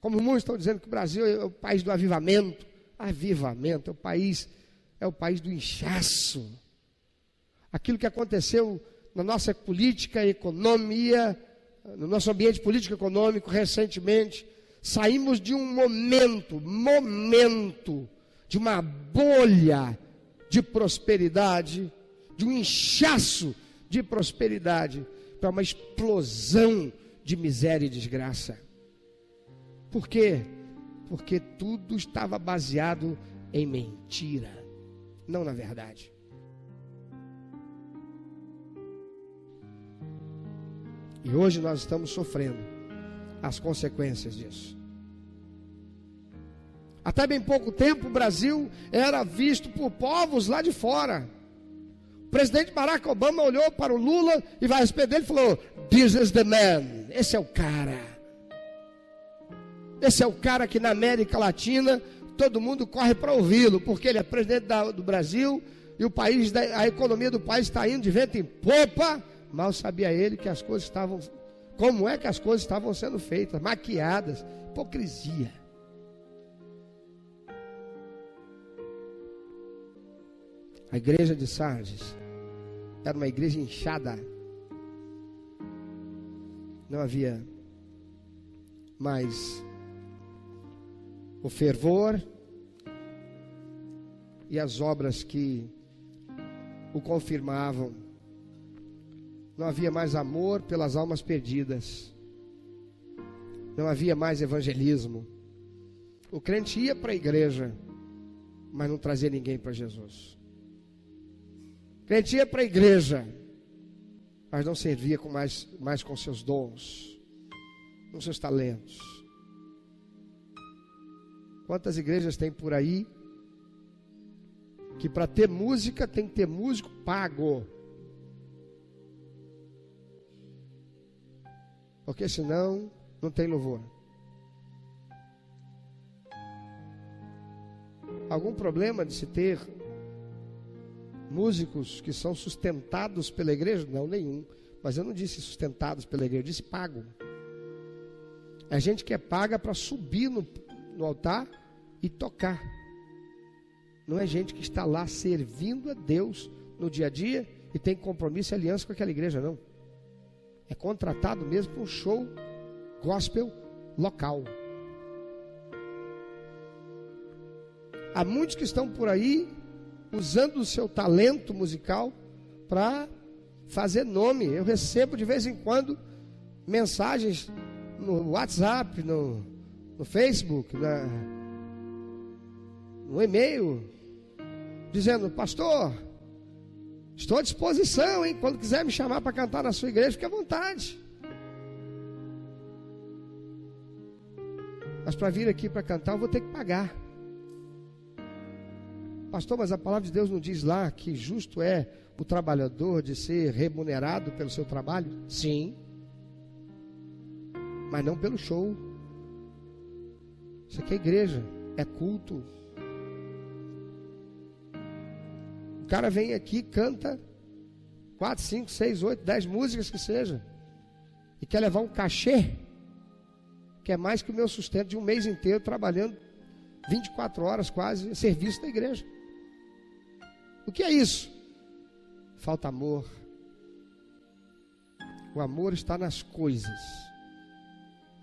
S2: Como muitos estão dizendo que o Brasil é o país do avivamento. Avivamento é o país do inchaço. Aquilo que aconteceu na nossa política, economia, no nosso ambiente político econômico recentemente. Saímos de um momento de uma bolha de prosperidade, de um inchaço de prosperidade, para uma explosão de miséria e desgraça. Por quê? Porque tudo estava baseado em mentira, não na verdade. E hoje nós estamos sofrendo as consequências disso. Até bem pouco tempo o Brasil era visto por povos lá de fora. O presidente Barack Obama olhou para o Lula e vai responder ele e falou: "This is the man." Esse é o cara. Esse é o cara que na América Latina todo mundo corre para ouvi-lo, porque ele é presidente do Brasil e a economia do país está indo de vento em popa. Mal sabia ele que as coisas estavam, como é que as coisas estavam sendo feitas, maquiadas, hipocrisia. A igreja de Sardes era uma igreja inchada. Não havia mais o fervor e as obras que o confirmavam. Não havia mais amor pelas almas perdidas. Não havia mais evangelismo. O crente ia para a igreja, mas não trazia ninguém para Jesus. O crente ia para a igreja, mas não servia mais com seus dons, com seus talentos. Quantas igrejas tem por aí que para ter música tem que ter músico pago? Porque senão não tem louvor. Algum problema de se ter músicos que são sustentados pela igreja? Não, nenhum. Mas eu não disse sustentados pela igreja, eu disse pago. É gente que é paga para subir no altar e tocar. Não é gente que está lá servindo a Deus no dia a dia e tem compromisso e aliança com aquela igreja, não. É contratado mesmo para um show gospel local. Há muitos que estão por aí usando o seu talento musical para fazer nome. Eu recebo de vez em quando mensagens no WhatsApp, no Facebook, no e-mail, dizendo: "Pastor, estou à disposição, hein? Quando quiser me chamar para cantar na sua igreja, fique à vontade. Mas para vir aqui para cantar, eu vou ter que pagar." "Pastor, mas a palavra de Deus não diz lá que justo é o trabalhador de ser remunerado pelo seu trabalho?" Sim, mas não pelo show. Isso aqui é igreja, é culto. O cara vem aqui, canta 4, 5, 6, 8, 10 músicas que seja, e quer levar um cachê que é mais que o meu sustento de um mês inteiro trabalhando 24 horas quase a serviço da igreja. O que é isso? Falta amor. O amor está nas coisas.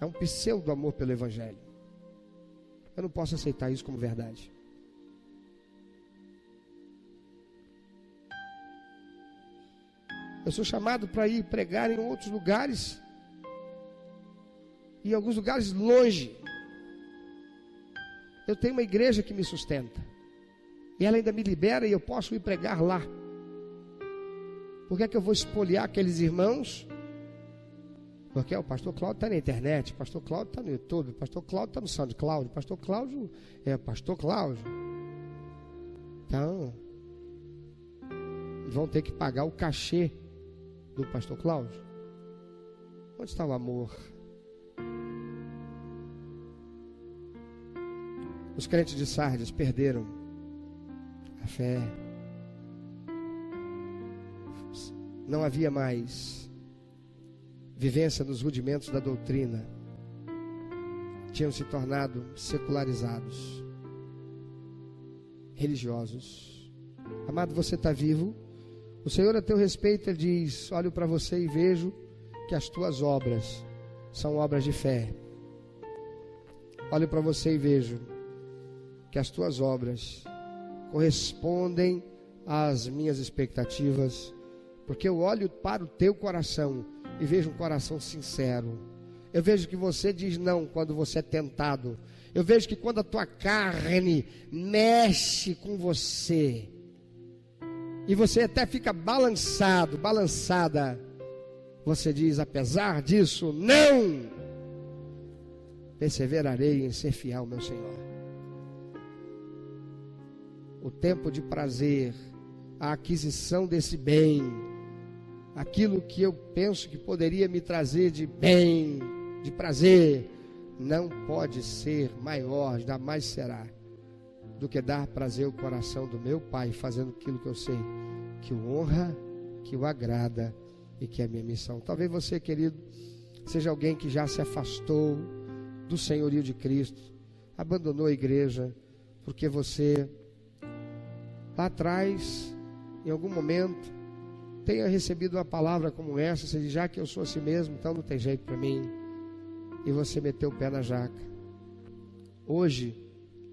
S2: É um pseudo amor pelo evangelho. Eu não posso aceitar isso como verdade. Eu sou chamado para ir pregar em outros lugares, e em alguns lugares longe. Eu tenho uma igreja que me sustenta, e ela ainda me libera e eu posso ir pregar lá. Por que é que eu vou espoliar aqueles irmãos? Porque o pastor Cláudio está na internet, o pastor Cláudio está no YouTube, o pastor Cláudio está no SoundCloud, o pastor Cláudio é o pastor Cláudio. Então, vão ter que pagar o cachê do pastor Cláudio. Onde está o amor? Os crentes de Sardes perderam a fé. Não havia mais vivência nos rudimentos da doutrina. Tinham se tornado secularizados, religiosos. Amado, você está vivo. O Senhor, a teu respeito, Ele diz: olho para você e vejo que as tuas obras são obras de fé. Olho para você e vejo que as tuas obras correspondem às minhas expectativas, porque eu olho para o teu coração e vejo um coração sincero. Eu vejo que você diz não quando você é tentado. Eu vejo que quando a tua carne mexe com você, e você até fica balançado, balançada, você diz: apesar disso, não perseverarei em ser fiel ao meu Senhor. O tempo de prazer, a aquisição desse bem, aquilo que eu penso que poderia me trazer de bem, de prazer, não pode ser maior, jamais será, do que dar prazer ao coração do meu Pai, fazendo aquilo que eu sei que o honra, que o agrada e que é a minha missão. Talvez você, querido, seja alguém que já se afastou do senhorio de Cristo, abandonou a igreja, porque você lá atrás, em algum momento, tenha recebido uma palavra como essa, você diz: já que eu sou assim mesmo, então não tem jeito para mim, e você meteu o pé na jaca. Hoje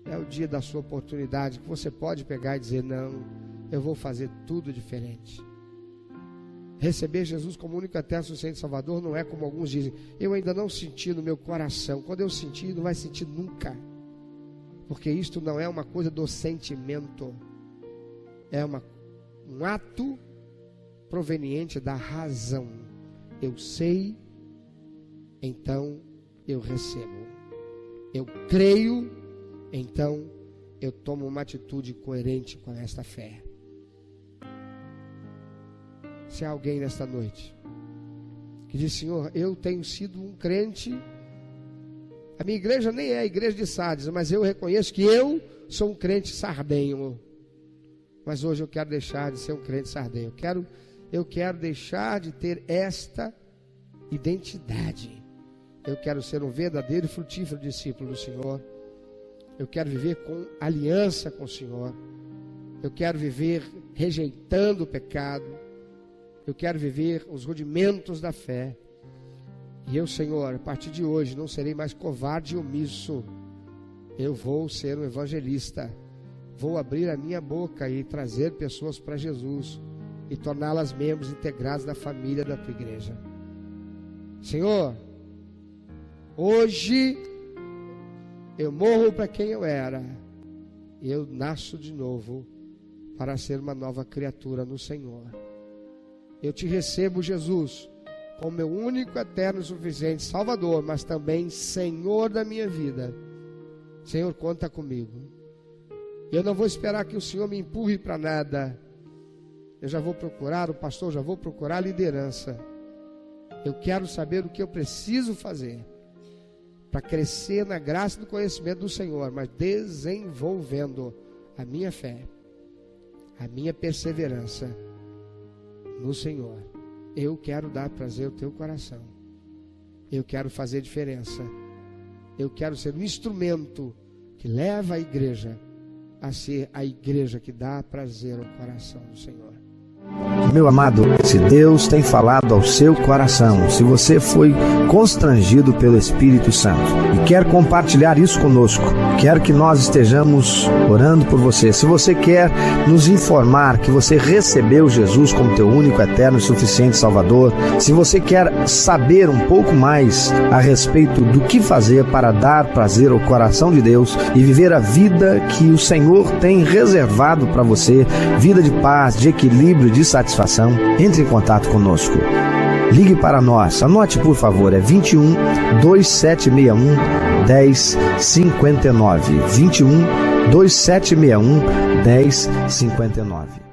S2: é o dia da sua oportunidade, que você pode pegar e dizer: não, eu vou fazer tudo diferente. Receber Jesus como único eterno suficiente Salvador não é como alguns dizem: eu ainda não senti no meu coração. Quando eu sentir, não vai sentir nunca, porque isto não é uma coisa do sentimento, é um ato proveniente da razão. Eu sei, então eu recebo. Eu creio, então eu tomo uma atitude coerente com esta fé. Se há alguém nesta noite que diz: Senhor, eu tenho sido um crente, a minha igreja nem é a igreja de Sardes, mas eu reconheço que eu sou um crente sardenho, mas hoje eu quero deixar de ser um crente sardenho, eu quero deixar de ter esta identidade, eu quero ser um verdadeiro e frutífero discípulo do Senhor, eu quero viver com aliança com o Senhor, eu quero viver rejeitando o pecado, eu quero viver os rudimentos da fé. E eu, Senhor, a partir de hoje não serei mais covarde e omisso. Eu vou ser um evangelista. Vou abrir a minha boca e trazer pessoas para Jesus e torná-las membros integrados da família da tua igreja. Senhor, hoje eu morro para quem eu era e eu nasço de novo para ser uma nova criatura no Senhor. Eu te recebo, Jesus, como meu único, eterno e suficiente Salvador, mas também Senhor da minha vida. Senhor, conta comigo. Eu não vou esperar que o Senhor me empurre para nada. Eu já vou procurar o pastor, já vou procurar a liderança. Eu quero saber o que eu preciso fazer para crescer na graça e no conhecimento do Senhor, mas desenvolvendo a minha fé, a minha perseverança no Senhor. Eu quero dar prazer ao teu coração. Eu quero fazer diferença. Eu quero ser um instrumento que leva a igreja a ser a igreja que dá prazer ao coração do Senhor.
S3: Meu amado, se Deus tem falado ao seu coração, se você foi constrangido pelo Espírito Santo e quer compartilhar isso conosco, quero que nós estejamos orando por você. Se você quer nos informar que você recebeu Jesus como teu único, eterno e suficiente Salvador, se você quer saber um pouco mais a respeito do que fazer para dar prazer ao coração de Deus e viver a vida que o Senhor tem reservado para você, vida de paz, de equilíbrio, de satisfação, entre em contato conosco. Ligue para nós, anote por favor, é 21 2761 1059, 21 2761 1059.